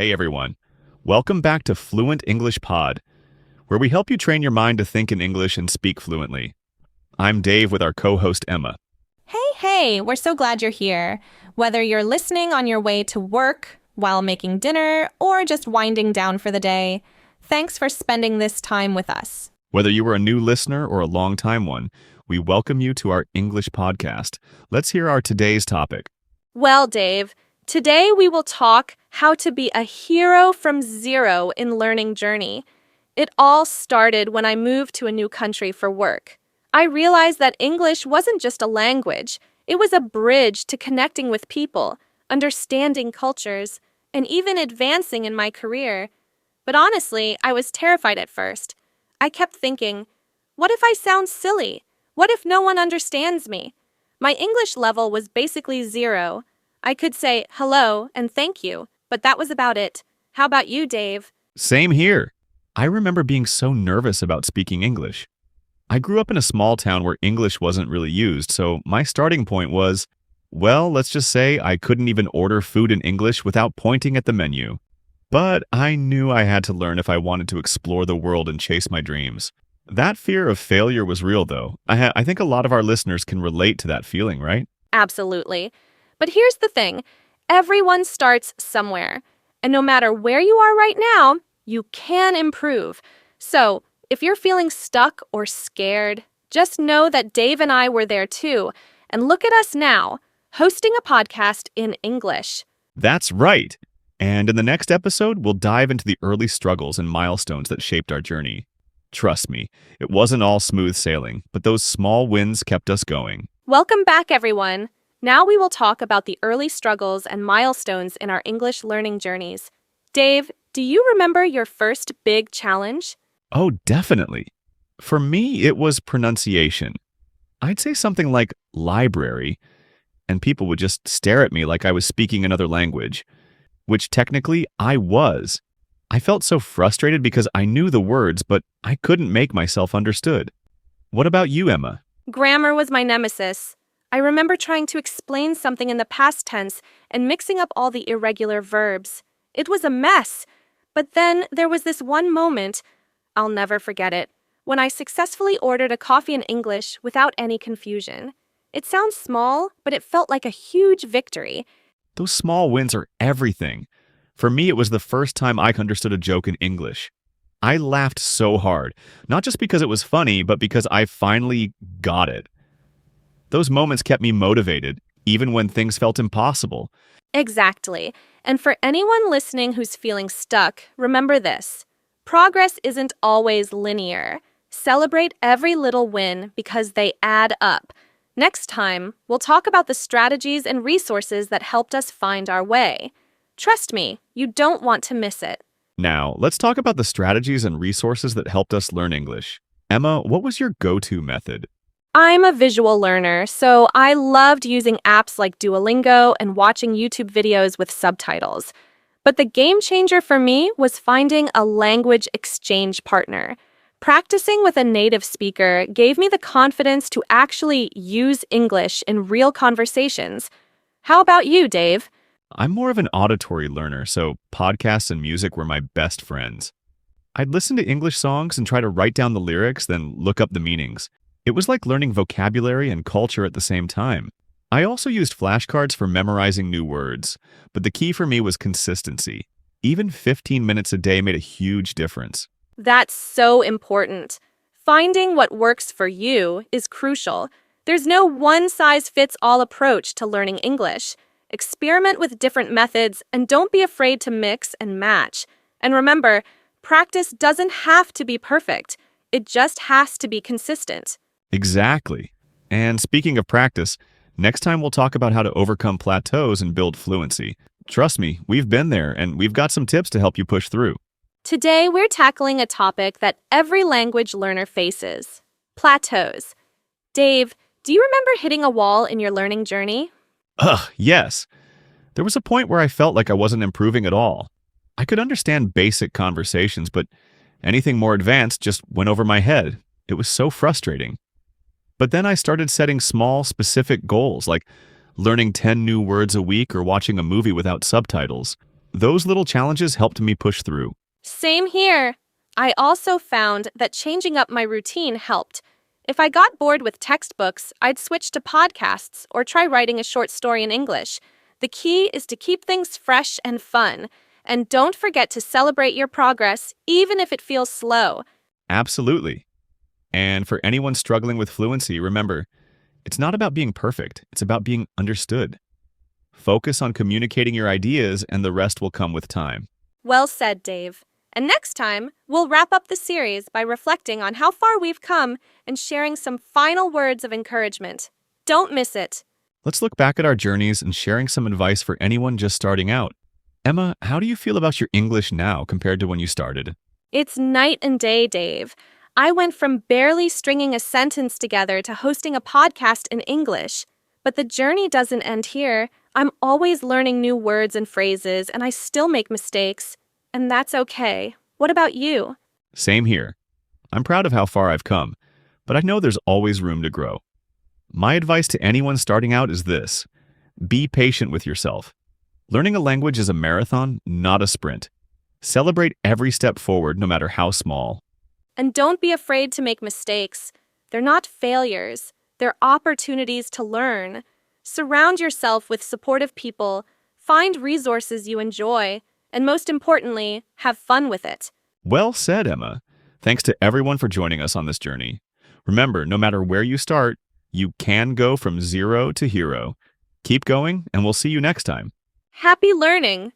Hey everyone, welcome back to Fluent English Pod, where we help you train your mind to think in English and speak fluently. I'm Dave with our co-host Emma. Hey, we're so glad you're here. Whether you're listening on your way to work, while making dinner, or just winding down for the day, thanks for spending this time with us. Whether you are a new listener or a long-time one, we welcome you to our English podcast. Let's hear our today's topic. Well, Dave, today we will talk how to be a hero from zero in learning journey. It all started when I moved to a new country for work. I realized that English wasn't just a language. It was a bridge to connecting with people, understanding cultures, and even advancing in my career. But honestly, I was terrified at first. I kept thinking, what if I sound silly? What if no one understands me? My English level was basically zero. I could say hello and thank you, but that was about it. How about you, Dave? Same here. I remember being so nervous about speaking English. I grew up in a small town where English wasn't really used, so my starting point was, well, let's just say I couldn't even order food in English without pointing at the menu. But I knew I had to learn if I wanted to explore the world and chase my dreams. That fear of failure was real, though. I think a lot of our listeners can relate to that feeling, right? Absolutely. But here's the thing. Everyone starts somewhere. And no matter where you are right now, you can improve. So, if you're feeling stuck or scared, just know that Dave and I were there too. And look at us now, hosting a podcast in English. That's right. And in the next episode, we'll dive into the early struggles and milestones that shaped our journey. Trust me, it wasn't all smooth sailing, but those small wins kept us going. Welcome back, everyone. Now we will talk about the early struggles and milestones in our English learning journeys. Dave, do you remember your first big challenge? Oh, definitely. For me, it was pronunciation. I'd say something like library, and people would just stare at me like I was speaking another language, which technically I was. I felt so frustrated because I knew the words, but I couldn't make myself understood. What about you, Emma? Grammar was my nemesis. I remember trying to explain something in the past tense and mixing up all the irregular verbs. It was a mess. But then there was this one moment, I'll never forget it, when I successfully ordered a coffee in English without any confusion. It sounds small, but it felt like a huge victory. Those small wins are everything. For me, it was the first time I understood a joke in English. I laughed so hard, not just because it was funny, but because I finally got it. Those moments kept me motivated, even when things felt impossible. Exactly. And for anyone listening who's feeling stuck, remember this. Progress isn't always linear. Celebrate every little win because they add up. Next time, we'll talk about the strategies and resources that helped us find our way. Trust me, you don't want to miss it. Now, let's talk about the strategies and resources that helped us learn English. Emma, what was your go-to method? I'm a visual learner, so I loved using apps like Duolingo and watching YouTube videos with subtitles. But the game changer for me was finding a language exchange partner. Practicing with a native speaker gave me the confidence to actually use English in real conversations. How about you, Dave? I'm more of an auditory learner, so podcasts and music were my best friends. I'd listen to English songs and try to write down the lyrics, then look up the meanings. It was like learning vocabulary and culture at the same time. I also used flashcards for memorizing new words, but the key for me was consistency. Even 15 minutes a day made a huge difference. That's so important. Finding what works for you is crucial. There's no one-size-fits-all approach to learning English. Experiment with different methods and don't be afraid to mix and match. And remember, practice doesn't have to be perfect. It just has to be consistent. Exactly. And speaking of practice, next time we'll talk about how to overcome plateaus and build fluency. Trust me, we've been there and we've got some tips to help you push through. Today, we're tackling a topic that every language learner faces: plateaus. Dave, do you remember hitting a wall in your learning journey? Yes. There was a point where I felt like I wasn't improving at all. I could understand basic conversations, but anything more advanced just went over my head. It was so frustrating. But then I started setting small, specific goals, like learning 10 new words a week or watching a movie without subtitles. Those little challenges helped me push through. Same here. I also found that changing up my routine helped. If I got bored with textbooks, I'd switch to podcasts or try writing a short story in English. The key is to keep things fresh and fun. And don't forget to celebrate your progress, even if it feels slow. Absolutely. And for anyone struggling with fluency, remember, it's not about being perfect, it's about being understood. Focus on communicating your ideas, and the rest will come with time. Well said, Dave. And next time, we'll wrap up the series by reflecting on how far we've come and sharing some final words of encouragement. Don't miss it. Let's look back at our journeys and sharing some advice for anyone just starting out. Emma, how do you feel about your English now compared to when you started? It's night and day, Dave. I went from barely stringing a sentence together to hosting a podcast in English. But the journey doesn't end here. I'm always learning new words and phrases, and I still make mistakes. And that's okay. What about you? Same here. I'm proud of how far I've come, but I know there's always room to grow. My advice to anyone starting out is this: be patient with yourself. Learning a language is a marathon, not a sprint. Celebrate every step forward, no matter how small. And don't be afraid to make mistakes. They're not failures. They're opportunities to learn. Surround yourself with supportive people, find resources you enjoy, and most importantly, have fun with it. Well said, Emma. Thanks to everyone for joining us on this journey. Remember, no matter where you start, you can go from zero to hero. Keep going, and we'll see you next time. Happy learning!